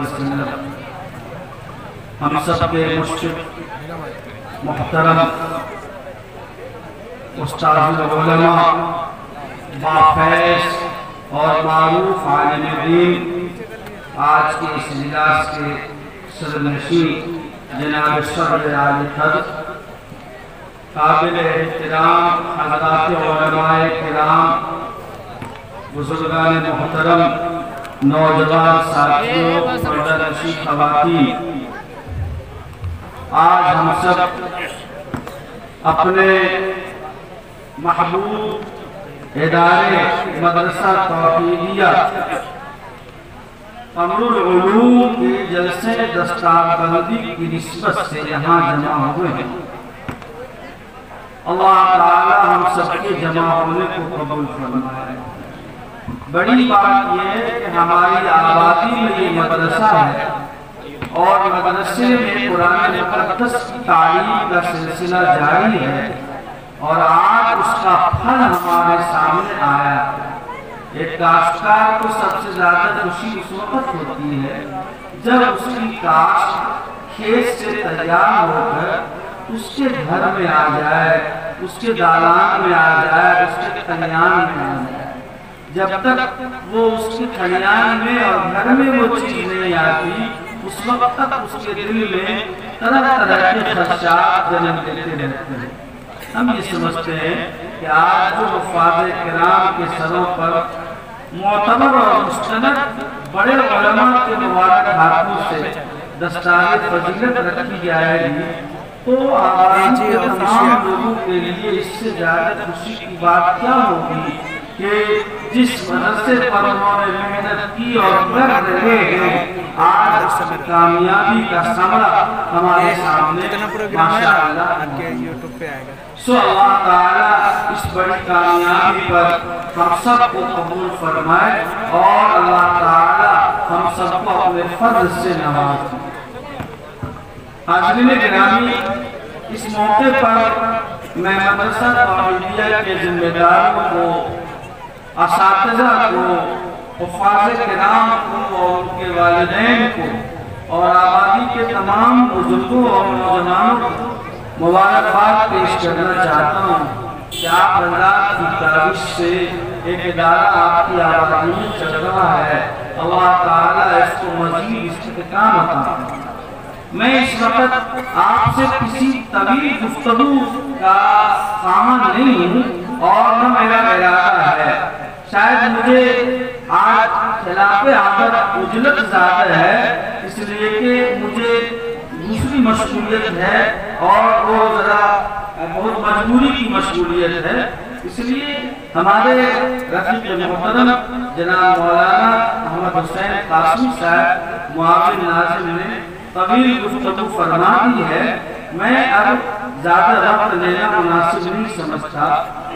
वसल्लम। हम सब के मुर्शिद मुहतरम उस्ताद उलमा बाफैज़ और मारूफ आलिम दीन, आज के इस इजलास के सदरनशीं जनाब सदर आली हज़रत काबिल एहतराम हज़रात उलमाए किराम, बुजुर्गान मुहतरम, नौजवान साथियों, पर्दानशीं ख़वातीन, आज हम सब अपने महबूब इदारे मदरसा तौहीदिया अमरुल उलूम के जलसे दस्तारबंदी की निस्बत से यहाँ जमा हुए हैं। अल्लाह ताला हम सबके जमा होने को कबूल फरमाए। बड़ी बात यह है कि हमारी आबादी में ये मदरसा है और मदरसे में कुरान मुक़द्दस की तालीम का सिलसिला जारी है और आज उसका फल हमारे सामने आया। एक काश्तकार को सबसे ज्यादा खुशी उस वक्त होती है जब उसकी काश्त खेत से तैयार होकर उसके घर में आ जाए, उसके दालान में आ जाए, उसके खलियान में आ जाए। जब तक वो उसके खलियान में और घर में वो चीज नहीं आती, उस वक्त तक उसके दिल में तरह तरह के खदशात जन्म लेते रहते हैं। हम ये समझते हैं कि आज जो वफ़ाद किराम के सरों पर मोतबर और मुस्तनद बड़े उलमा के मुबारक हाथों से दस्तारे फजीलत रखी जाएगी, तो आबादी के तमाम लोगों के लिए इससे ज्यादा खुशी की बात क्या होगी कि जिस मदरसे पर उन्होंने मेहनत की और कर रहे हैं, आज कामयाबी का समरा हमारे सामने माशाअल्लाह यूट्यूब पे आएगा। सो अल्लाह ताला इस बड़ी कामयाबी पर हम सबको कबूल फरमाए और अल्लाह ताला हम सबको अपने फर्ज से नवाजे। हाज़रीन गिरामी, इस मौके पर मैं मदरसा तौहीदिया के जिम्मेदारों को, असातिज़ा को, हुफ़ाज़ किराम को और उनके वालिदैन को और आबादी के तमाम बुजुर्गों और नौजवानों को मुबारकबाद पेश करना चाहता हूँ कि आप अल्लाह की तारीफ से एक इदारा आपकी आबादी में चल रहा है। अल्लाह ताला इसको मज़ीद इस्तिक़ाम अता फरमाए। मैं इस वक्त आपसे किसी तवील गुफ्तगू का सामान नहीं हूँ और न मेरा इरादा है। शायद मुझे आज खिलाफ़े आदत उजलत ज़्यादा है, इसलिए कि मुझे दूसरी मशगूलियत है और वो ज़रा बहुत मजबूरी की मशगूलियत है। इसलिए हमारे रफ़ीक़ मोहतरम जनाब मौलाना अहमद हुसैन कासिमी साहब मुआविन नाज़िम ने तवील गुफ्तगू फरमा दी है। मैं अब ज़्यादा वक्त लेना मुनासिब नहीं समझता।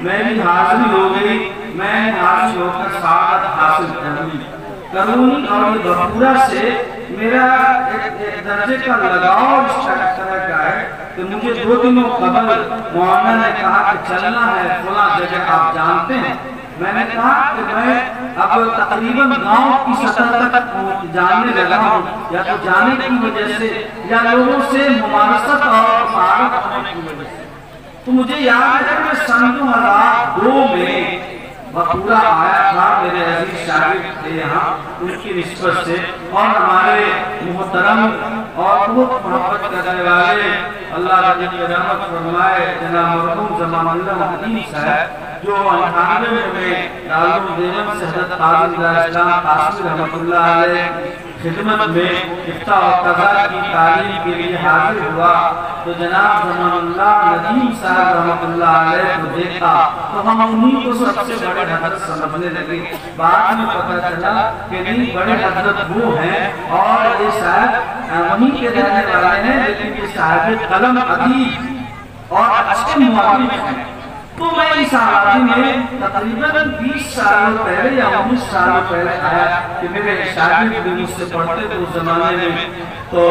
मेरी हाज़िरी हो गई, मैं हाज़िर होकर सादत हासिल कर ली। करूनी और ये गफूरा से मेरा एक दर्जे का लगाव इस तरह का है कि मुझे 2 दिनों कबल मौलाना ने कहा कि चलना है फला जगह आप जानते हैं। मैंने कहा कि मैं अब तकरीबन गांव की सतह तक जानने लगा हूँ, या तो जाने की वजह से या लोगों से मुमारसत और मारत होने की वजह से। तो मुझे याद है कि सन 2002 में बखूरा आया था, मेरे अजीज शागिर्द थे यहाँ उनकी निस्बत से, और हमारे मुहतरम और बहुत मोहब्बत करने वाले अल्लाह रहमत फरमाए जनाब मरहूम ज़मानुल्लाह नदीम साहब, जो 98 में दारुल देवबंद से हज़रत काज़ी इस्लाम कासिम रहमतुल्लाह अलैह खिदमत में इफ्ता और कज़ा की तालीम के लिए हाजिर हुआ। तो जनाब ज़मानुल्लाह नदीम साहब रहमतुल्लाह अलैह को देखा तो हम उन्हीं को सबसे बड़े हज़रत समझने लगे। बाद में पता चला कि नहीं, बड़े हज़रत वो हैं और ये शायद वहीं के रहने वाले हैं, लेकिन ये साहिब कलम अदीब और अच्छे मुअल्लिफ हैं। तो मैं इस आबादी में तकरीबन 20 साल पहले या 19 साल पहले आया कि मेरे शागिर्द भी मुझसे पढ़ते थे उस जमाने में, तो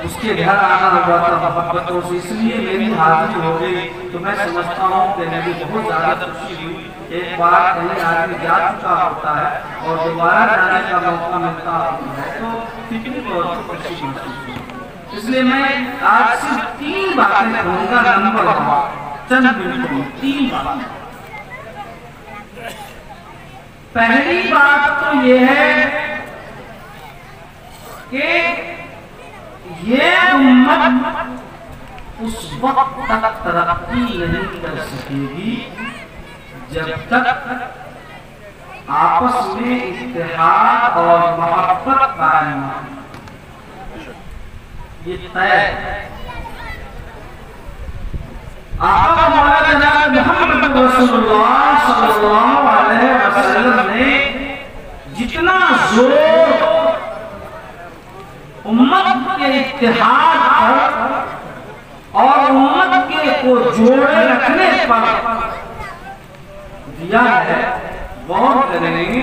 उसके घर आना हुआ था मोहब्बतों से, इसलिए मेरी हाजिरी हो गई। तो मैं समझता हूँ कि मेरी बहुत ज़्यादा खुशी हुई। एक बार कहीं आदमी जा चुका होता है और दोबारा जाने का मौका मिलता है तो कितनी बहुत खुशी महसूस होती। इसलिए मैं आज सिर्फ 3 बातें कहूँगा, नंबर 1 चंद मिनटों में 3 बात। पहली बात तो ये है कि ये उम्मत उस वक्त तक तरक्की नहीं कर सकेगी जब तक आपस में इत्तेहाद और मोहब्बत कायम न हो। ये तय है। आका मौला जनाब मुहम्मद रसूलुल्लाह सल्लल्लाहु अलैहि वसल्लम ने जितना जोर उम्मत के इत्तेहाद पर और उम्मत के को जोड़े रखने पर दिया है, गौर करेंगे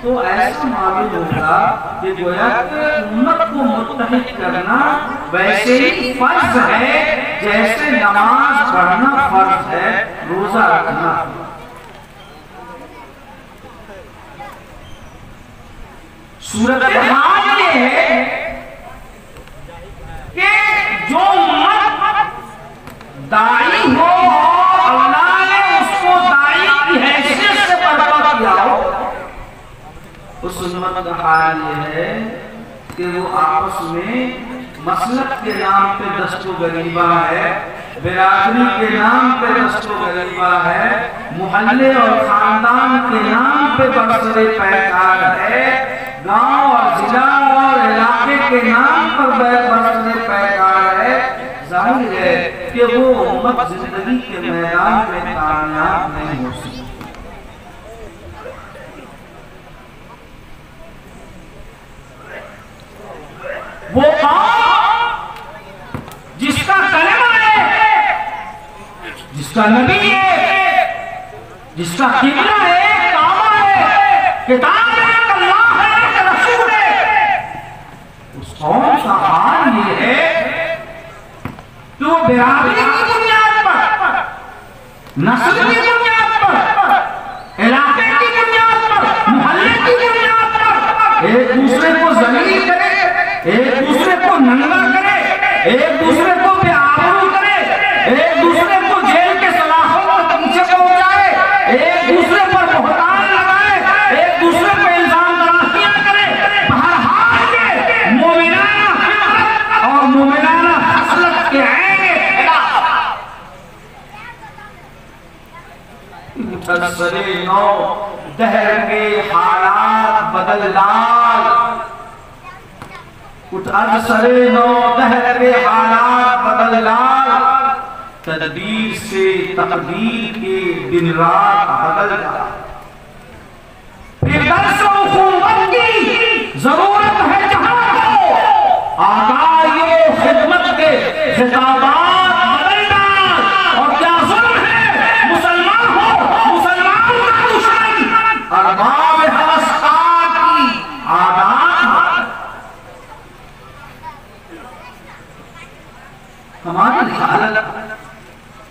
तो ऐसा मालूम होगा कि गोया कि उम्मत को मुत्तहिद करना वैसे ही फर्ज है जैसे नमाज पढ़ना फर्ज है, रोजा रखना। सूरत हाल ये है कि जो उम्मत दाई हो और अल्लाह ने उसको दाई की हैसियत से बर्पा किया हो, उस उम्मत का हाल ये है कि वो आपस में मसलक के नाम पे दस्तो गरीबा है, बिरादरी के नाम पे दस्तो गरीबा है, मोहल्ले और खानदान के नाम पे बरसरे पैकार है, गांव और जिला और इलाके के नाम पर बरसरे पैकार है। जाहिर है कि वो उम्मत जिंदगी के मैदान में कामयाब नहीं हो सकती। वो जिसका कलमा है, जिसका नबी है, जिसका किबला है, काबा है, किताब है, अल्लाह है, रसूल है, उस कौम का हाल ये है कि वो बिरादरी की बुनियाद पर, नस्ल की बुनियाद पर, इलाके की बुनियाद पर, मोहल्ले की बुनियाद पर एक दूसरे को जलील करे, एक दूसरे को नंगा करे, एक दूसरे को बेआबरू करे, एक दूसरे को जेल के सलाखों के पीछे पहुंचाए, एक दूसरे पर बहतान लगाए, एक दूसरे पर इल्जाम तराशियां करे। हर हाल में मोमिनाना फितरत और मोमिनाना खसलत के मुतसरे नौ दहर के हालात बदलदार, सरे नौ दहर के हालात बदलदार, तदबीर से तकदीर के दिन रात बदल जा। फिर दर्स व खुलवत की जरूरत है जहां को, आगाए खिदमत के खिताबात बदलना। और क्या जुल्म है मुसलमान हो, मुसलमान का दुश्मन, अरबाब हवसकार की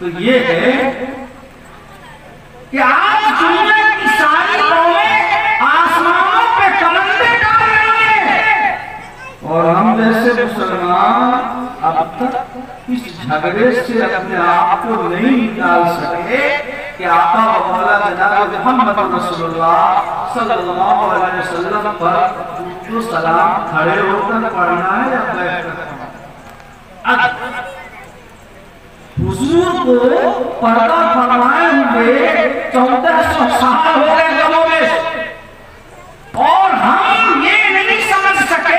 तो ये है कि आज दुनिया की सारी कौमें आसमानों पे कलंदे डाल रही हैं और हम जैसे मुसलमान अब तक इस झगड़े से अपने आप को नहीं निकाल सके कि आका व मौला जनाब मोहम्मद रसूलुल्लाह सल्लल्लाहु अलैहि वसल्लम पर जो सलाम खड़े होकर पढ़ना है या बैठकर पढ़ना है। हुजूर को पर्दा फरमाए हुए 1400 साल हो गए गमों में और हम ये नहीं समझ सके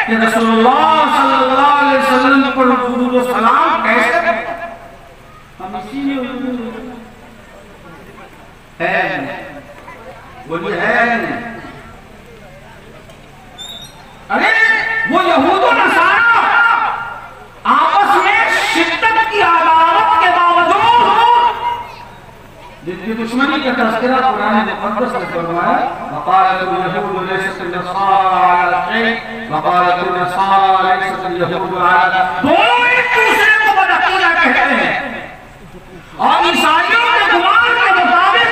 कि रसूलुल्लाह सल्लल्लाहु अलैहि वसल्लम पर दुरूद व सलाम कैसे हम इसीलिए है बोलिए है। अरे वो यहूद व नसारा आपस में शिद्दत की अदालत के बावजूद जिनकी दुश्मनी का तज़किरा कुरान मुक़द्दस में फरमाया वक़ालतुल यहूद लैसत नसारा अला शै वक़ालतुल नसारा लैसत यहूद अला, दोनों एक दूसरे को बदअकीदा कहते हैं और ईसाइयों के गुमान के मुताबिक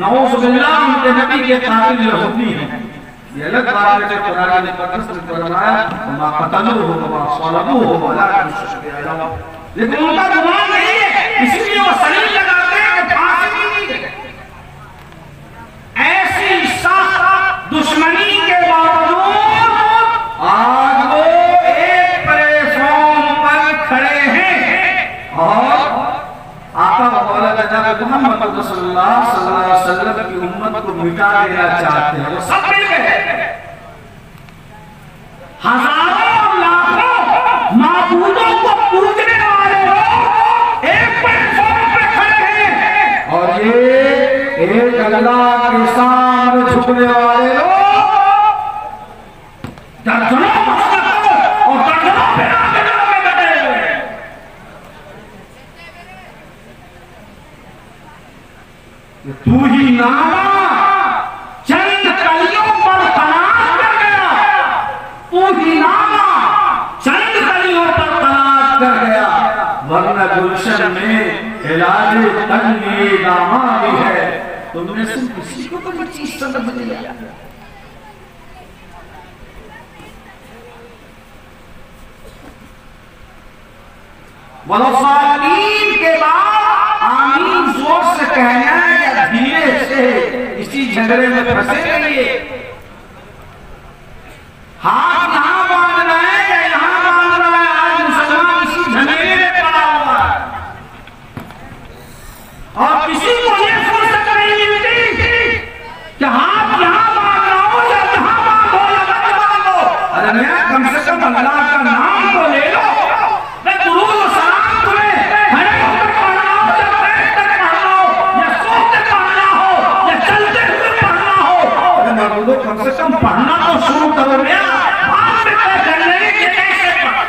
नऊज़ बिल्लाह उनके नबी के कातिल यहूदी हैं। ये अलग बात है कि कुरान मुक़द्दस में फरमाया मा क़तलूहु व मा सलबूहु वलाकिन शुब्बिहा लहुम, लेकिन उनका गुमान नहीं है इसलिए वो सलीम लगाते हैं कि फांसी नहीं दी। ऐसी सख्त दुश्मनी के बावजूद आज वो एक प्लेटफॉर्म पर खड़े हैं और आका व मौला जनाब मोहम्मद रसूलुल्लाह सल्लल्लाहु अलैहि वसल्लम की उम्मत को मिटा देना चाहते हैं। वो सब मिल गए, हजारों लाखों माबूदों को पूजने वाले लोग एक प्लेटफॉर्म पे खड़े हैं और ये एक अल्लाह के सामने झुकने वाले लोग दर्जनों मुस्तक़बिल और दर्जनों फिराक़ों में बैठे हुए हैं। तू ही नामा चंद कलियों पर तनाज़ कर गया, तू ही नामा चंद कलियों पर तनाज़ कर गया, वरना गुलशन में इलाज तन्ने दामा भी है। तुमने सिर्फ किसी को कोई चीज समझ लिया। वलसालीन के बाद आमीन जोर से कहना है या धीरे से इसी झगड़े में फंसे रहिए। हाथ यहाँ बांधना है या यहाँ बांधना है, आज मुसलमान इसी झमेले में पड़ा हुआ है और किसी को ये फुर्सत नहीं मिलती कि हाथ यहाँ बांधना हो या यहाँ बांधो या वहाँ बांधो। अरे मैं कम से कम अल्लाह का नाम तो ले लो, मैं दुरूद व सलाम तुम्हें खड़े होकर पढ़ना हो या बैठकर पढ़ना हो या सोते पढ़ना हो या चलते हुए पढ़ना हो। अरे मर्दों कम से कम पढ़ना तो शुरू करो यार, बाद में तय कर लेंगे कि कैसे पढ़ना।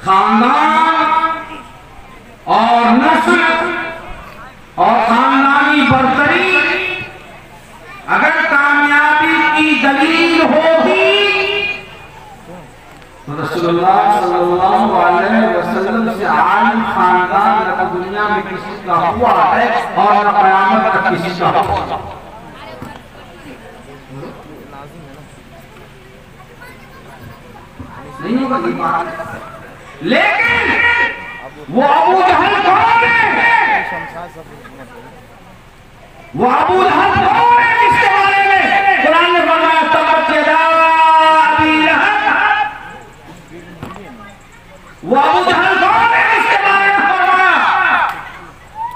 खानदान और नस्ल और खानदानी बर्तरी अगर कामयाबी की दलील होगी तो रसूलुल्लाह सल्लल्लाहु अलैहि वसल्लम से आलिम खानदान न तो दुनिया में किसी का हुआ है और न क़यामत तक किसी का होगा। नहीं होगा ये बात। लेकिन वो अबू जहल कौन है? वो अबू जहल कौन है जिसके बारे में कुरान ने फरमाया तब्बत यदा अबी लहब। वो अबू जहल कौन है जिसके बारे में फरमाया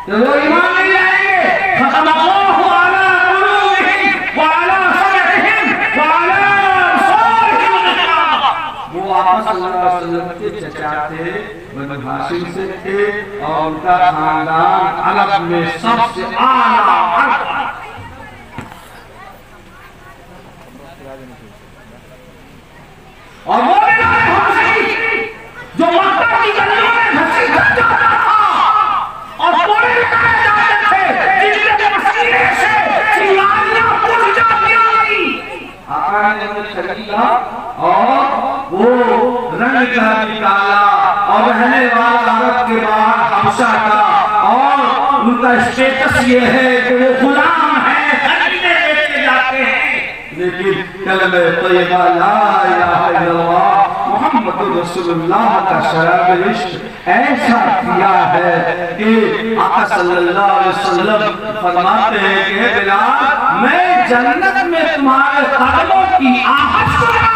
तो वो ईमान नहीं लाएंगे। खत्म अल्लाहु अला कुलूबिहिम व अला समइहिम व अला अबसारिहिम। वो आपस सल्लल्लाहु अलैहि वसल्लम के चचा थे, बनु हाशिम से थे और उनका खानदान अरब में सबसे आला और वो जो मक्का की गलियों में घसीटा जाता था और पूरे लगाए जाते थे, जिनके पसीने से चिंगारियां बुझ जाती थी का, और उनका स्टेटस ये है कि वो गुलाम है, खरीदे बेचे जाते हैं। लेकिन कलमे तैयबा ला इलाहा इल्लल्लाह मुहम्मदुर रसूलुल्लाह का शराब इश्क ऐसा किया है कि आका सल्लल्लाहु अलैहि वसल्लम फरमाते हैं कि बिलाल, मैं जन्नत में तुम्हारे कदमों की आहट सुना।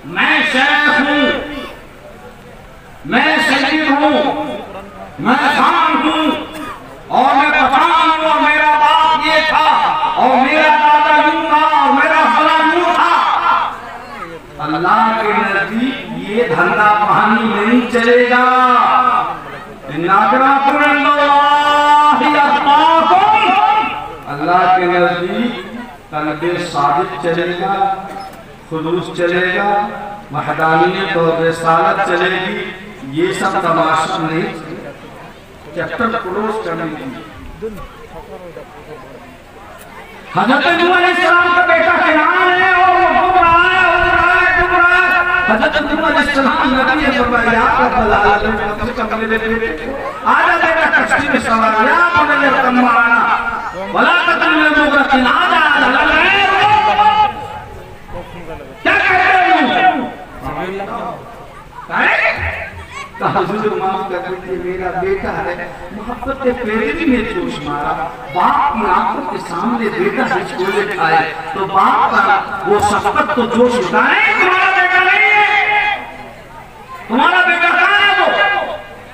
मैं शेख हूं, मैं सैयद हूं, मैं खान हूं, और मैं पठान हूं, और मेरा बाप ये था, और मेरा दादा यूं था, और मेरा फलां यूं था। अल्लाह के नजदीक ये धंधा पानी नहीं चलेगा। अल्लाह के नजदीक कल्बे सादिक चलेगा, खुलूस चलेगा, वहदानियत और रिसालत चलेगी। ये सब तमाशा नहीं, चैप्टर क्लोज करने की। हजरत नूह अलैहिस्सलाम का बेटा किनान है, और वो डूब रहा है। हजरत नूह अलैहिस्सलाम नबी है, फरमाया या रब्बल आलमीन, कम से कम मेरे बेटे आजा बेटा कश्ती में सवार, या बुनय्या अर्कम माना वला तकुन मिनल मुग़रक़ीन, आजा क्या कहते हो? हुजूर माफ कर दीजिए, मेरा बेटा है। मोहब्बत के प्रेमी ने जोश मारा, बाप की आंखों के सामने बेटा हिचकोले खाए तो बाप का वो शफकत तो जोश उठाए। तुम्हारा बेटा नहीं है, तुम्हारा बेटा कहाँ है?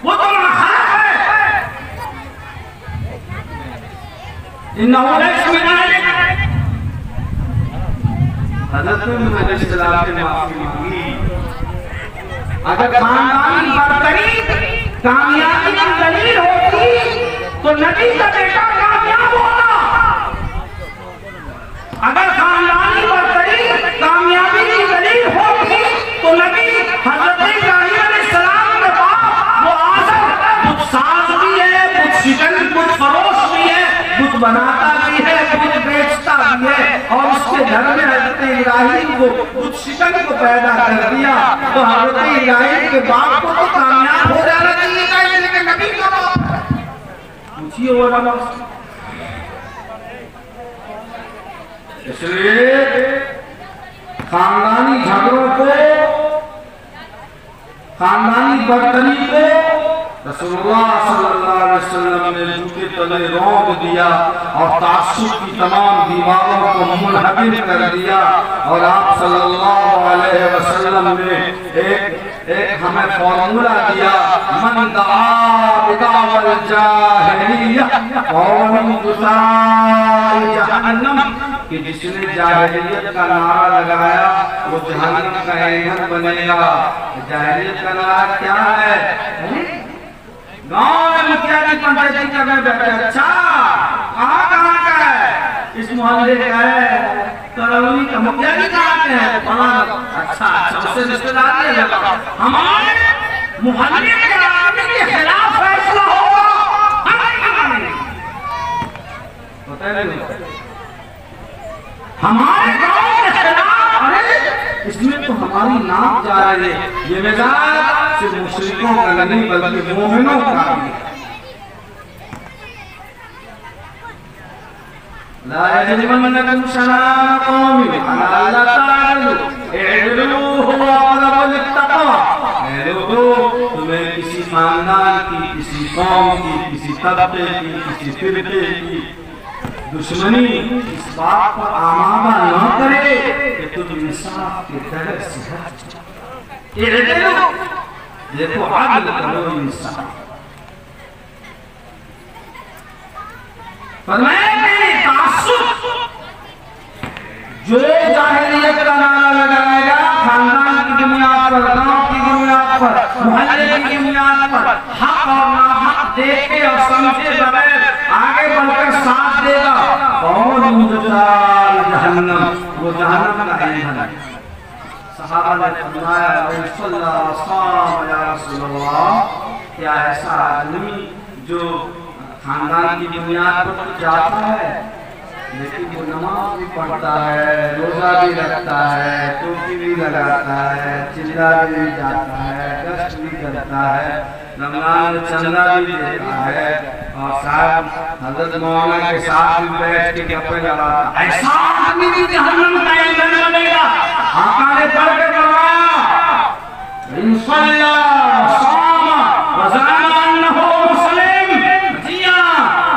वो तो महान है। इन्नहु लैसा मिन अहलिक। हज़रत नूह अलैहिस्सलाम ने माफी मांगी। अगर खानदानी बरतरी कामयाबी की दलील होती तो नबी का बेटा कामयाब होता। अगर खानदानी बरतरी कामयाबी की दलील होती तो नबी हजरत इब्राहीम अलैहिस्सलाम के बाप वो आज़र कुछ साज भी है, कुछ शिकन, कुछ फरोश भी है, कुछ बनाता भी है, कुछ बेचता भी है, और उसके घर में हजरत इब्राहीम को कुछ शिकन को पैदा कर दिया। तो हजरत इब्राहीम के बाप को तो कामयाब हो जाना चाहिए, लेकिन नबी का बाप पूछिए वो वाला। इसलिए खानदानी झगड़ों को, खानदानी बर्तनी को रसूलुल्लाह सल्लल्लाहु अलैहि वसल्लम ने जूते तले रौंद दिया और तासुब की तमाम दीवारों को मुनहदिम कर दिया। और आप सल्लल्लाहु अलैहि वसल्लम ने एक हमें फॉर्मूला दिया, मन दआ बिदावल जाहिलिया वमिन दुसाई जहन्नम, कि जिसने जाहिलियत का नारा लगाया वो जहन्नम का ईंधन बनेगा। जाहिलियत का नारा क्या है? गाँव में मुखिया की पंचायती करने बैठे, अच्छा कहाँ का है? इस मोहल्ले का है, करौली का। मुखिया की कहाँ के है? अच्छा उससे रिश्तेदार है। हमारे मोहल्ले के आदमी के खिलाफ फैसला होगा, हमारे गाँव के खिलाफ। अरे इसमें तो हमारी नाक जा रही है। ये मिजाज सिर्फ मुश्रिकों का नहीं बल्कि मोमिनों का भी है। ला यजरिमन्नकुम शनान कौमिन अला अल्ला ताअदिलू इअदिलू हुवा अक़रबु लित्तक़वा। लोगों, तुम्हें किसी खानदान की, किसी कौम की, किसी तबके की, किसी फिरके की दुश्मनी इस बात पर आमादा न करे कि तुम इंसाफ के तरह से हट जाओ। देखो अदल करो, इंसाफ। जो जाहिलियत का नारा लगाएगा खानदान की बुनियाद पर, गांव की बुनियाद पर, मोहल्ले की बुनियाद पर, हक और नाहक देखे और समझे बगैर आगे बढ़कर साथ देगा, और जहन्नम, वो जहन्नम का ईंधन है। सहाबा ने फरमाया या रसूलल्लाह, क्या ऐसा आदमी जो खानदान की बुनियाद पर जाता है, लेकिन वो नमाज भी पढ़ता है, रोजा भी रखता है, टोपी भी लगाता है, चिल्ला भी जाता है, गश्त भी करता है, रमजान में चंदा भी देता है और साहब हजरत मौलाना के साथ भी बैठ के गप्पे लड़ाता है। ऐसा आदमी भी जहन्नम का ईंधन बनेगा। आका ने पढ़ के फरमाया इंशाअल्लाह सामा वज़ाना अन्नहु मुस्लिम, जिया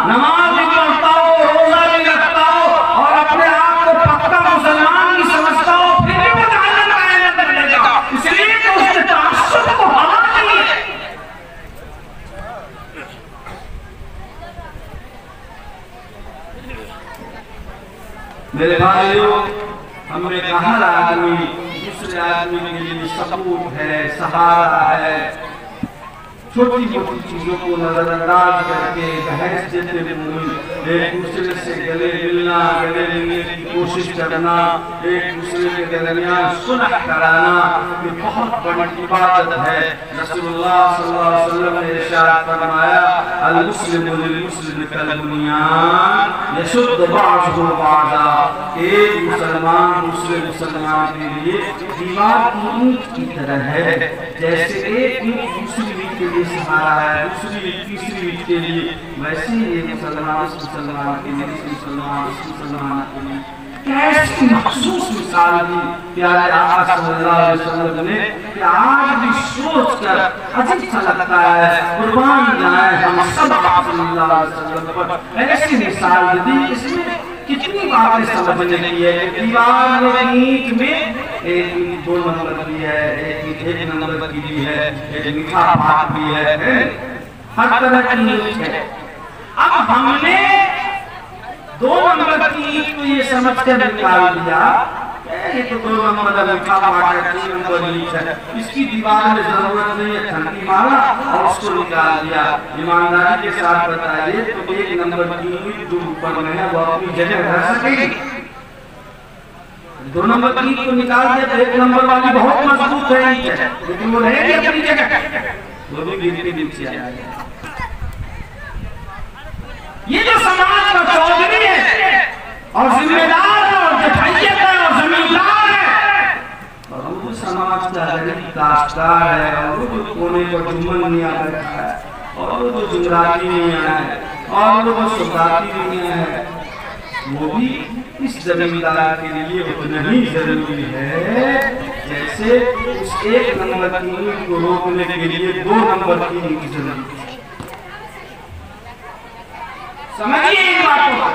नमाज भी पढ़ता हो, रोजा भी रखता हो और अपने आप को पक्का मुसलमान भी समझता हो, फिर भी वो जहन्नम का ईंधन बनेगा। इसलिए तो उसने तासुब को हवा दी है। मेरे भाइयों, हमने कहा आदमी दूसरे आदमी के लिए सबूत है, सहारा है, छोटी मोटी चीजों को नजरअंदाज करके बहस देते हुए एक दूसरे से गले मिलना, गले मिलने की कोशिश करना, एक दूसरे के दरमियान सुलह कराना, ये बहुत बड़ी इबादत है। रसूलुल्लाह सल्लल्लाहु अलैहि वसल्लम ने इरशाद फरमाया अल मुस्लिमु लिल मुस्लिम कल बुनियान यशुद्दु बअज़ुहु बअज़ा, एक मुसलमान दूसरे मुसलमान के लिए दीवार ईंट की तरह है, जैसे एक ईंट दूसरी ईंट के लिए सहारा है, दूसरी तीसरी ईंट के लिए, वैसे ही मुसलमान इस मुसलमान के लिए, इस मुसलमान इस मुसलमान के लिए। कैसी मखसूस मिसाल दी प्यारे आका सल्लल्लाहु अलैहि वसल्लम ने कि आज भी सोचकर अजीब सा लगता है, कुर्बान जाए हम सब सल्लल्लाहु अलैहि वसल्लम पर ऐसी मिसाल दी। इसमें कितनी बातें समझने की है। दीवार में ईंट में एक 2 नंबर की है, एक 1 नंबर की भी है, एक मीठा भाग भी है, हर तरह की ईंट है। अब हमने 2 नंबर की ईंट को ये समझ कर निकाल दिया, ये तो 2 नंबर मीठा भाग है, 3 नंबर ईंट है, इसकी दीवार में जरूरत नहीं है, ठंडी मारा और उसको निकाल दिया। ईमानदारी के साथ बताइए तो 1 नंबर की ईंट जो ऊपर में है वो अपनी जगह रह सकेगी? 2 नंबर की ईंट को निकाल दिया तो 1 नंबर वाली बहुत मजबूत है ईंट है, लेकिन वो रहेगी अपनी जगह, वो भी गिर के नीचे आएगी। ये जो समाज का चौधरी है और जिम्मेदार है और जठैयत है और जमींदार है, और वो समाज का गरीब काश्तकार है, और वो जो कोने पर जुम्मन मियां बैठा है, और वो जो जुमराती मियां है, और वो जो सुगाती मियां है, वो भी इस जमींदार के लिए उतना ही जरूरी है जैसे उस 1 नंबर की ईंट को रोकने के लिए 2 नंबर की ईंट जरूरी है। समझिए इन बातों को,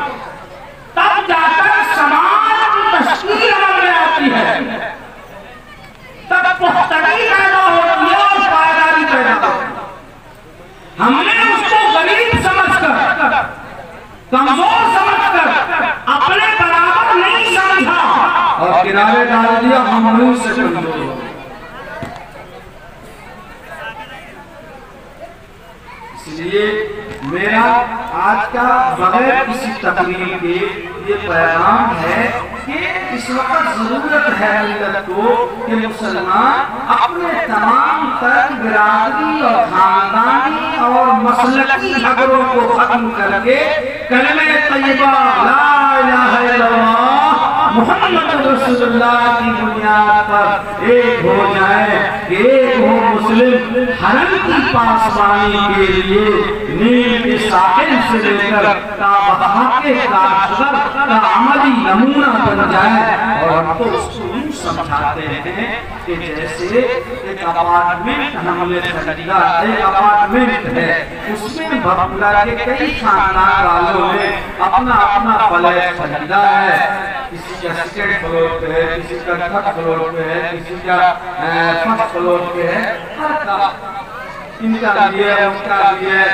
तब जाकर समाज की तश्कील अमल में आती है, तब पुख्तगी पैदा होती है और पायदारी पैदा होती है। हमने उसको गरीब समझकर, कमजोर समझकर, अपने बराबर नहीं समझा और किनारे डाल दिया, हम उनसे कमजोर हो। इसलिए मेरा आज का बगैर किसी तकलीफ के ये पैगाम है कि इस वक्त जरूरत है मिल्लत को कि मुसलमान अपने तमाम तर बिरादरी और खानदानी और मसलकी झगड़ों को खत्म करके कलमे तैयबा ला इलाहा इल्लल्लाह मुहम्मद रसूलुल्लाह की बुनियाद पर एक हो जाए, एक हो मुस्लिम हरम की पासबानी के लिए नील के साहिल से लेकर काबा के काशगर का अमली नमूना बन जाए। और हम तो उसको यूं समझाते हैं कि जैसे एक अपार्टमेंट हमने खरीदा, एक अपार्टमेंट है, उसमें बकुला के कई खानदान वालों ने अपना अपना फ्लैट खरीदा है, किसी का सेकंड फ्लोर पे है, किसी का थर्ड फ्लोर पे है, किसी का फर्स्ट फ्लोर पे है, हर का इनका भी है, उनका भी है,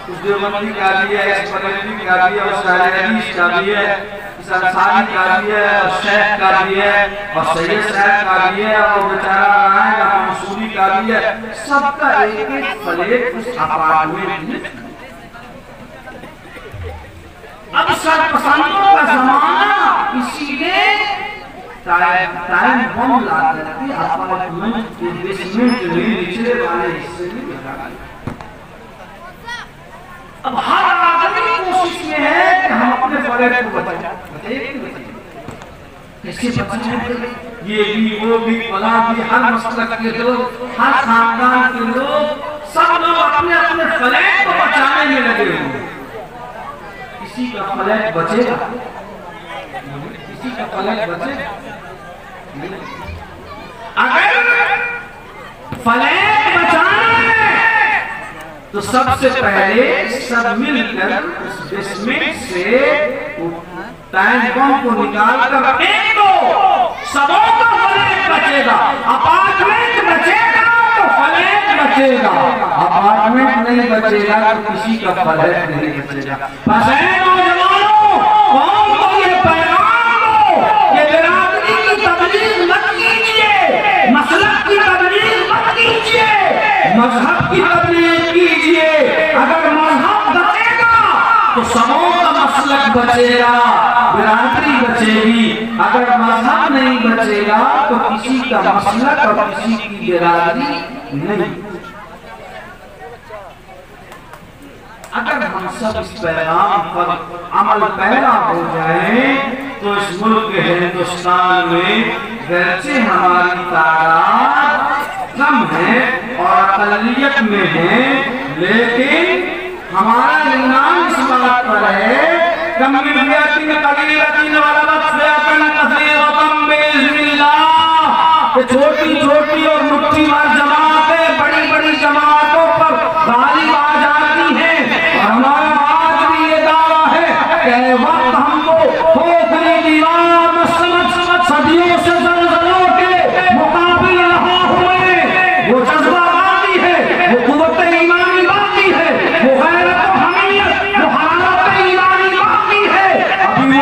उस देवबंदी का भी है, इस बरेलवी का भी है, उस हदीस का भी है, इस अंसारी का भी है, और शेख का भी है, और सैयद साहब का भी है, और बेचारा राय मंसूरी का भी है, सबका एक एक फ्लैट उस अपार्टमेंट में। अब सरपसंदों का जमाना, इसीलिए टाइम बम ला करके अपार्टमेंट के बेसमेंट में निचले वाले हिस्से में लगा दिया। अब हर आदमी कोशिश में है कि हम अपने फ्लैट को बचाएं। एक नहीं बचेगा। कैसे बचेंगे? ये भी वो भी फला भी, हर मसलक के लोग, हर खानदान के लोग, सब लोग अपने अपने फ्लैट को बचाने में लगे हुए। किसी का फ्लैट बचेगा? किसी का फ्लैट बचेगा? अगर फ्लैट बचाना है तो सबसे पहले सब मिलकर उस बेसमेंट से टैंक बम को निकाल कर फेंक दो, सबों का फ्लैट बचेगा। अपार्टमेंट बचेगा तो फ्लैट बचेगा, अपार्टमेंट नहीं बचेगा तो किसी का फ्लैट नहीं बचेगा। नौजवानों, कौन को ये पैगाम दो, ये बिरादरी की तबलीग मत कीजिए, मसलक की तबलीग मत कीजिए, मजहब की तबलीग कीजिए। अगर मजहब बचेगा तो सबों का मसलक बचेगा, बिरादरी बचेगी। अगर मजहब नहीं बचेगा तो किसी का मसलक और किसी की बिरादरी नहीं। अगर हम सब इस पैगाम पर अमल पैरा हो जाए तो इस मुल्क हिंदुस्तान में वैसे हमारी तादाद कम है और अकलियत में है, लेकिन हमारा ईमान इस बात पर है छोटी छोटी और मुट्ठी भर जमातें बड़ी बड़ी जमातों पर गालिब आ जाती हैं। और हमारा आज भी ये दावा है कि वक्त हमको खोखली दीवार में समझ सदियों से ज़लज़लों के मुकाबिल रहा हुए वो जज्बा बाकी है, वो कुव्वत ईमानी बाकी है, वो गैरत और हमीयत, वो हरारत ईमानी बाकी है। अभी वो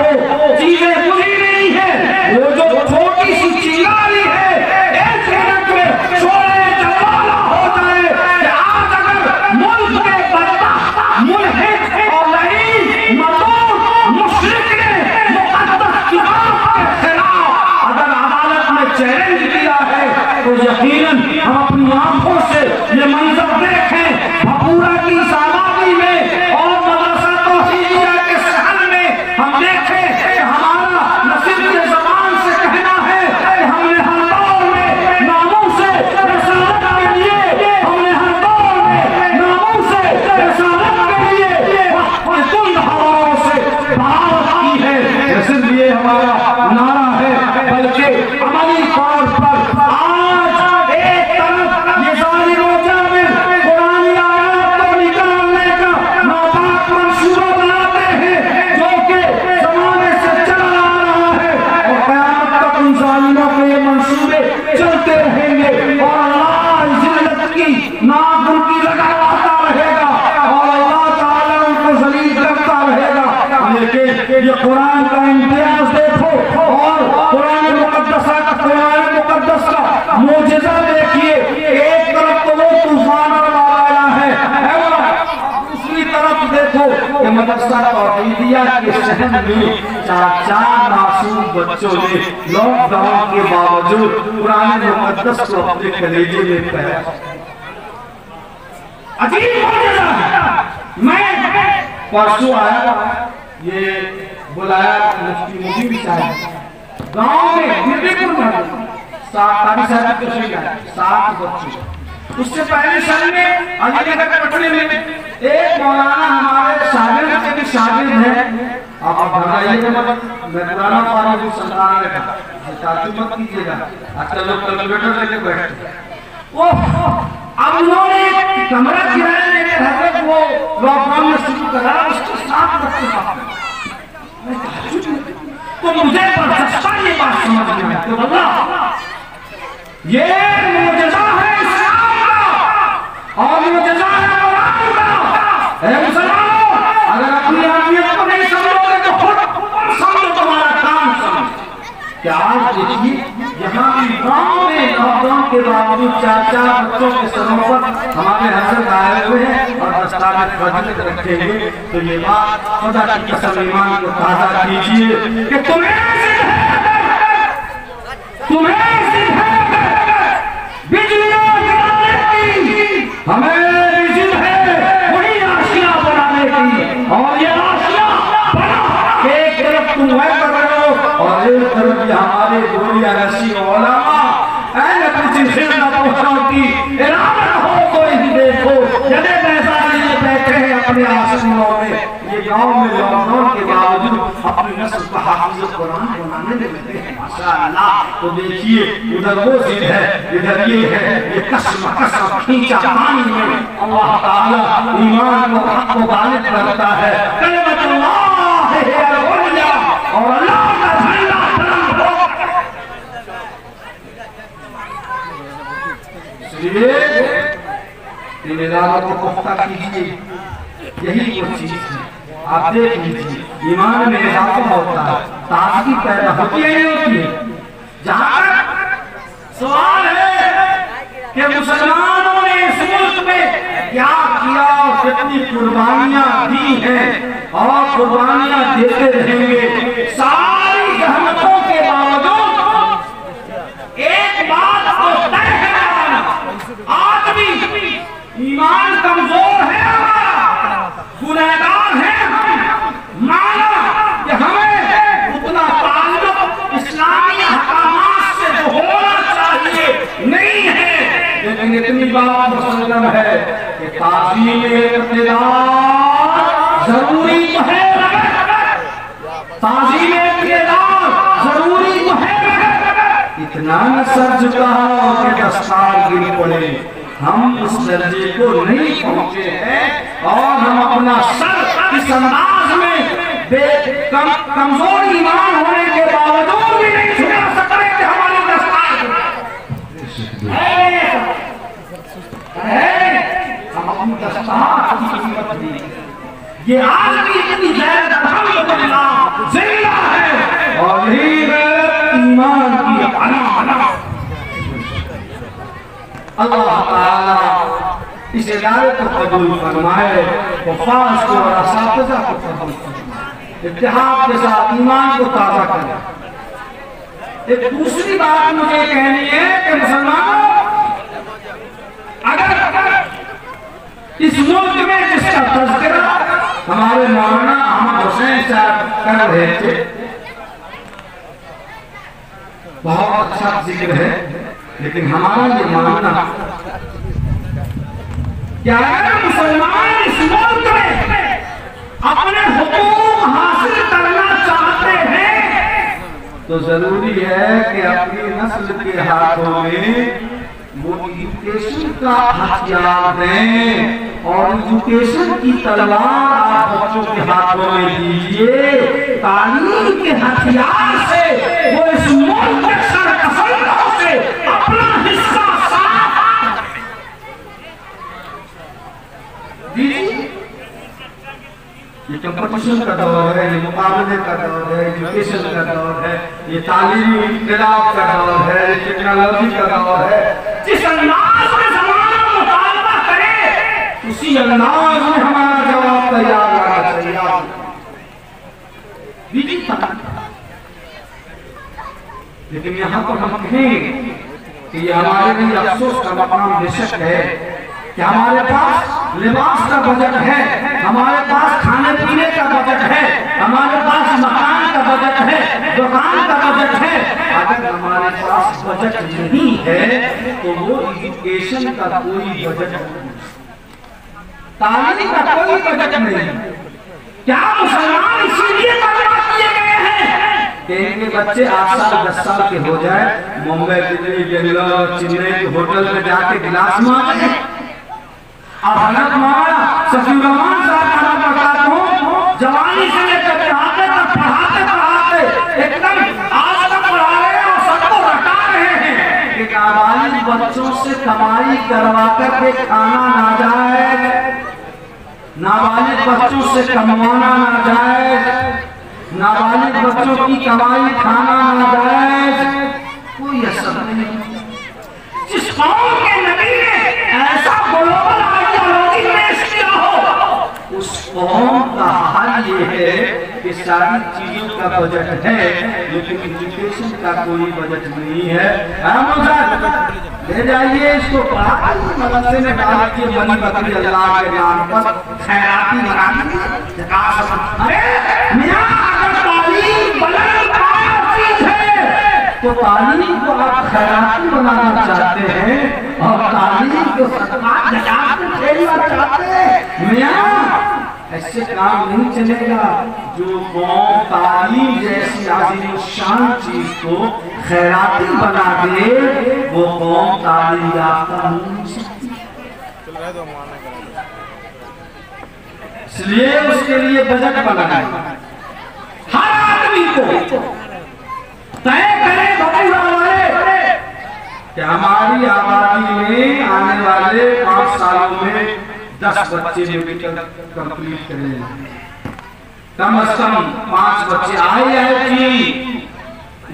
चीजें बुरी नहीं है, वो जो छोटी सी चिंगारी है तो यकीनन हम अपनी आंखों से ये मंजर देखें भपूरा की आबादी में और मदरसा तौहीदिया के शहर में हम देखें कि हमारा नसीब के ज़बान से कहना है कि हमने हर दौर में नामों से रसालत के लिए, हमने हर दौर में नामों से रसालत के लिए कुल हवाओं से बगावत की है। सिर्फ ये हमारा नारा है बल्कि अमली तौर पर चलते रहेंगे और अल्लाह जिल्लत की नाक उनकी लगाता रहेगा और अल्लाह ताला उनको ज़लील करता रहेगा। लेकिन ये कुरान का इम्तियाज देखो और कुरान मुक़द्दस का मोजज़ा देखिए। एक तरफ तो वो तूफान आया है, दूसरी तरफ देखो कि मदरसा तौहीदिया के शहर में चार मासूम बच्चों ने लॉकडाउन के बावजूद कुरान मुक़द्दस को अपने कलेजे में पहना। अजीब मौजज़ा है। मैं परसों आया, ये बुलाया मुफ्ती मुबीन साहब गांव में गिरदीपुर में 7 बच्चे। उससे पहले साल में अलीगढ़ पटने में एक मौलाना हमारे शागिर्द के भी शागिर्द हैं। आप घबराइए मत, मैं पुराना फारूक संतान ने कहा ताजुब मत कीजिएगा, आजकल लोग कैलकुलेटर लेके बैठते हैं। वो अब उन्होंने कमरा किराया लेकर हजरत वो लॉकडाउन में शुरू करा, उसके 7 बच्चे तो मुझे बर्दाश्ता ये बात समझ में आई तो अल्लाह ये मुजज़ा है इस्लाम का और मुजज़ा है कुरान का। ऐ मुसलमानों, अगर अपनी अहमियत को नहीं समझोगे तो खुद समझो, तुम्हारा काम समझो। क्या आज देखिए यहाँ गाँव में लॉकडाउन के बावजूद 4 बच्चों के सरों पर हमारे हजरत आए हुए हैं और दस्तावेज फजीलत रखेंगे। तो ये बात खुदा की कसम ईमान को ताज़ा कीजिए कि तुम्हें बिजलियां गिराने की, हमें जिद है वही आशियां बनाने की। और ये आशियां बना एक तरफ तुम वह कर परहेज करो कि हमारे गोलियां रसी ओलामा बैठे हैं अपने आसनों में। ये गांव में लॉकडाउन के बावजूद अपनी नस्ल का हाफिज़ कुरान बनाने लगे हैं माशाअल्लाह। तो देखिए उधर वो जिद है, इधर ये है, ये कसम कसम खींचा पानी में अल्लाह ताला ईमान को हक को गालिब करता है। कलिमतुल्लाह है अल-उलिया और अल्लाह का झंडा बुलंद हो। इसलिए ईमान को पुख्ता कीजिए, यही वो चीज है। आप देख लीजिए ईमान में इजाफा होता है, ताजगी पैदा होती है, नहीं होती है। जहां सवाल है कि मुसलमानों ने इस मुल्क में क्या किया और कितनी कुर्बानियां दी हैं और कुर्बानियां देते रहेंगे, सारी जहमतों के बावजूद एक बात तो तय है, आज भी ईमान कमजोर है हमारा, गुनहगार है हम, माना कि हमें उतना ताल्लुक इस्लामी अहकामात से जो होना चाहिए नहीं है। लेकिन इतनी बात मुसल्लम है कि ताज़ीम इक़्तिदार जरूरी तो है, ताज़ीम इक़्तिदार जरूरी तो है। इतना न सर झुका कि दस्तार गिर पड़े, हम उस दर्जे को नहीं पहुंचे हैं और हम अपना सर इस अंदाज में कमजोर ईमान होने के बावजूद भी नहीं झुका सकते कि हमारी दस्तार है। हम अपनी दस्तार की कीमत दी, ये आज भी इतनी गैरत अल्हम्दुलिल्लाह जिंदा है और यही ईमान की अलामत। अल्लाह ताला इस इदारे को कबूल फरमाए, वफाज को और असातिज़ा को कबूल फरमाए, इत्तेहाद के साथ ईमान को ताज़ा करे। एक दूसरी बात मुझे कहनी है कि मुसलमानों, अगर इस मुल्क में जिसका तज़किरा हमारे मौलाना अहमद हुसैन साहब कर रहे थे, बहुत अच्छा जिक्र है, लेकिन हमारा ये मानना क्या अगर मुसलमान इस मुल्क में अपने हुकूक हासिल करना चाहते हैं तो जरूरी है कि अपनी नस्ल के हाथों में वो एजुकेशन का हथियार दें और एजुकेशन की तलवार आप बच्चों के हाथों में दीजिए। तालीम के हथियार से वो इस मुल्क के सरकसंदों से अपना हिस्सा साफ दीजिए। ये कंपटीशन का दौर है, ये मुकाबले का दौर है, एजुकेशन का दौर है, ये तालीमी इनकलाब का दौर है, ये टेक्नोलॉजी का दौर है। जिस अंदाज में ज़माना मुतालबा करे उसी अंदाज में हमारा जवाब तैयार रहना चाहिए। लेकिन यहाँ पर हम कहेंगे कि ये हमारे लिए अफसोस का मकाम बेशक है कि हमारे पास लिबास का बजट है, हमारे पास खाने पीने का बजट है, हमारे पास मकान का बजट है, दुकान का बजट है। अगर हमारे पास बजट नहीं है तो वो एजुकेशन का कोई बजट नहीं, तालीम का कोई बजट नहीं। क्या मुसलमान इसीलिए बर्बाद किए गए हैं कि इनके बच्चे 8 साल 10 साल के हो जाए, मुंबई दिल्ली बेंगलोर चेन्नई के होटल में जाके गिलास मांगे और हजरत मौलाना शफीउर रहमान साहब का बताता हूँ, जवानी से लेकर पढ़ाते तक पढ़ाते एकदम आज तक पढ़ा रहे हैं और सबको रटा रहे हैं कि नाबालिग बच्चों से कमाई करवा करके खाना ना जाए, नाबालिग बच्चों से कमवाना ना जाए, नाबालिग बच्चों की कमाई खाना ना जाए, कोई असर नहीं। जिस कौम के नबी ने ऐसा ग्लोबल आइडियोलॉजी पेश किया हो, उस कौम का हाल ये है कि सारी चीजों का बजट है लेकिन एजुकेशन का कोई बजट नहीं है। ले जाइए इसको मदरसे में डाल दीजिए, बनी बकरी अल्लाह के नाम पर खैराती बना दीजिए। अरे मियां अगर तालीम बुलंद चीज तो तालीम को आप खैराती बनाना चाहते हैं और तालीम को सदका देना चाहते हैं। मियां ऐसे काम नहीं चलेगा। जो कौम तालीम जैसी आज़ीम शान चीज को खैराती बना दे वो कौम तालीम याफ्ता नहीं सकती। इसलिए उसके लिए बजट बनाए, हर आदमी को तय करें कि हमारी आबादी में आने वाले 5 सालों में 10 बच्चे मेडिकल कंप्लीट करें। कम से कम 5 बच्चे IIT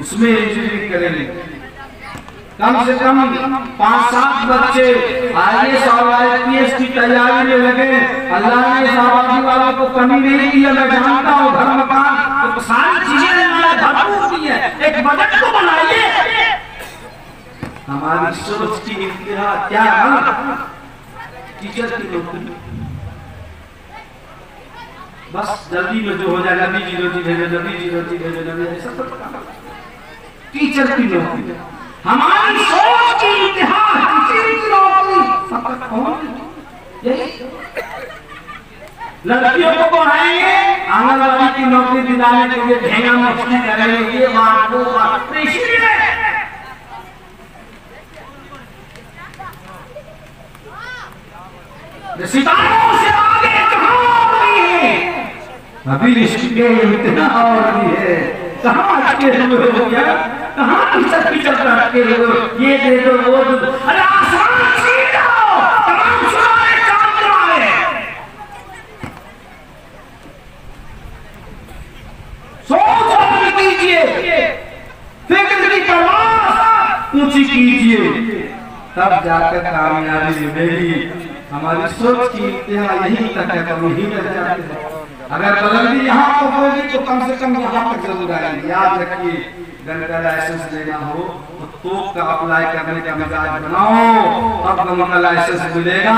उसमें इंजीनियरिंग करेंगे। कम से कम 5-7 बच्चे IAS और IPS की तैयारी में लगे। अल्लाह ने आबादी वालों को कमी नहीं की है, मैं जानता हूँ। घर मकान तो सारी चीजें भरपूर की है, एक बजट को बनाइए। हमारी सोच की इंतहा क्या है? टीचर की नौकरी बस जल्दी में जो हो जाए, नबी जी रोटी भेजो, नबी जी रोटी भेजो, नबी ऐसा टीचर की नौकरी। हमारी सोच की इंतहा टीचर की नौकरी। लड़कियों को पढ़ाएंगे, आंगनबाड़ी की नौकरी दिलाने के लिए ढेंगा मस्ती करेंगे, ये बात वो बात। सितारों से आगे कहां है? अभी इसके इम्तिहान और भी है। कहां अटके हुए हो गया? कहां टीचर अटके हुए हो? ये दे दो वो दे दो। अरे आसमान छीन लो, तमाम सुनाए चांद तुम्हारे। सोच कीजिए, फिक्र की परवाह ऊंची कीजिए, तब जाकर कामयाबी मिलेगी। हमारी सोच की इंतहा यही तक है, कभी ही रह जाते हैं। अगर बुलंदी यहाँ पर होगी तो कम से कम यहाँ तक जरूर आएगी। याद रखिए, गन का लाइसेंस लेना हो तो तोप का अप्लाई करने का मिजाज बनाओ, तब गन का लाइसेंस मिलेगा।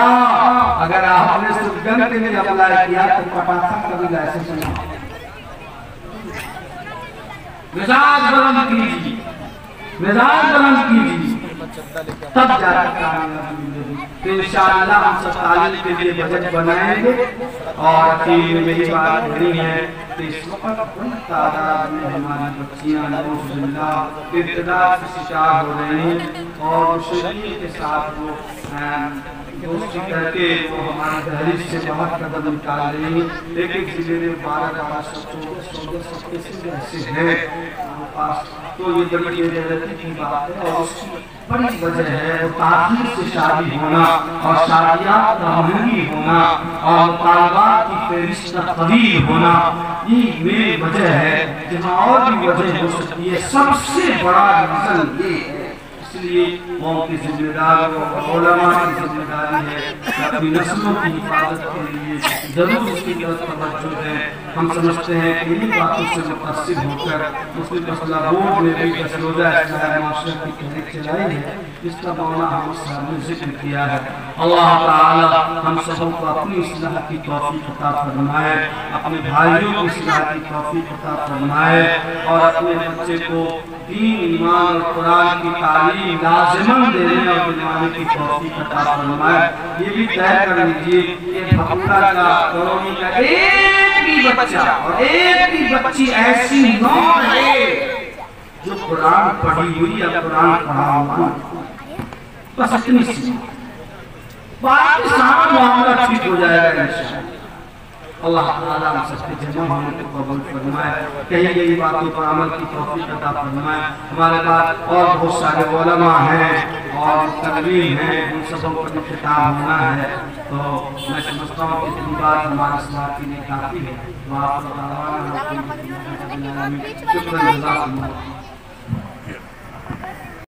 अगर आपने सिर्फ गन के लिए अप्लाई किया तो पटाखा का भी लाइसेंस नहीं। मिजाज बुलंद कीजिए, मिजाज बुलंद कीजिए, तब जाकर कामयाबी मिलेगी। तो इंशाअल्लाह हम सब तालीम के लिए बजट बनाएंगे। और अखीर में मेरी बात नहीं है तो इस वक्त बड़ी तादाद में हमारी बच्चियां इब्तिदा से शिकार हो रही हैं और मुश्किल के साथ वो दोस्ती करके वो हमारे दहलीज से बाहर कदम निकाल रही हैं। लेकिन जिले में 12-12 14 ऐसे हैं पास, तो ये बड़ी बेइज्जती की बात है। और उसकी बड़ी वजह है वो ताख़ीर से शादी होना और शादियाँ महंगी होना और मुतालबात की फहरिस्त तवील होना। ये मेरी वजह है, जहाँ और भी वजह हो सकती है, सबसे बड़ा रीज़न ये है। इसलिए कौम की जिम्मेदारी और उलमा की जिम्मेदारी है कि अपनी नस्लों की हिफाजत के लिए जरूर इसकी तरफ तवज्जो दें। हम समझते हैं कि इन्हीं बातों से मुतासिर होकर मुस्लिम मसला बोर्ड ने भी 10 रोज़ा इस्लामी माशरत की तहरीक चलाई है, जिसका मौला हम सामने जिक्र किया है। अल्लाह ताला हम सबको अपनी इस्लाह की तौफीक अता फरमाए, अपने भाइयों की इस्लाह की तौफीक अता फरमाए और अपने बच्चे को दीन, ईमान और कुरान की तालीम लाज़िमन देने और दिलवाने की तौफीक अता फरमाए। ये भी तय कर लीजिए कि भक्ता का करोनी का एक भी बच्चा और एक भी बच्ची ऐसी न रहे जो कुरान पढ़ी हुई या कुरान पढ़ा हुआ, बस इतनी सी बाकी सारा मामला ठीक हो जाएगा इंशाअल्लाह। अल्लाह ताला हम सबके जमा होने को कबूल फरमाए, कही गई बातों पर अमल की तौफीक अता फरमाए। हमारे पास और बहुत सारे उलमा हैं और तकरीर हैं, उन सबों पर खिताब होना है, तो मैं समझता हूँ कि इतनी बात हमारे साथ के लिए काफ़ी है। शुक्रिया।